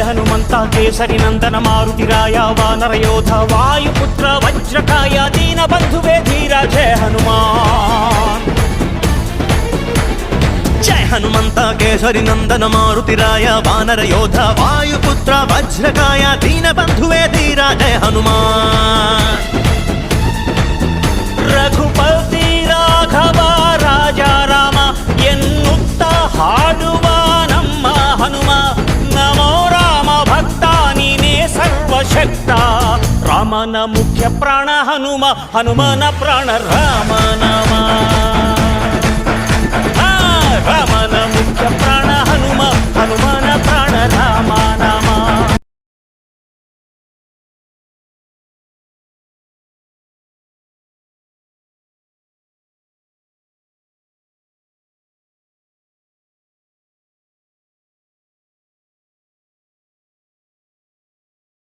హనుమంత కేసరి నందన మారుతిరాయ వానర యోధ వాయుపుత్ర వజ్రకాయ దీన బంధువే ధీర జయ హనుమాన్. జయ హనుమంత కేసరి నందన మారుతిరాయ వానర యోధ వాయుపుత్ర వజ్రకాయ దీన బంధువే ధీర జయ హనుమాన్. ರಘುಪತಿ ರಾಘವ ರಾಜ ರಾಮ ಎನ್ನುತ್ತ ಹಾಡುವ ನಮ್ಮ ಹನುಮ ನಮೋ ರಾಮ ಭಕ್ತ ನೀನೇ ಸರ್ವಶಕ್ತ. ರಾಮನ ಮುಖ್ಯ ಪ್ರಾಣ ಹನುಮ ಹನುಮನ ಪ್ರಾಣ ರಾಮ ನಾಮ. ರಾಮನ ಮುಖ್ಯ ಪ್ರಾಣ ಹನುಮ ಹನುಮನ ಪ್ರಾಣ ರಾಮ.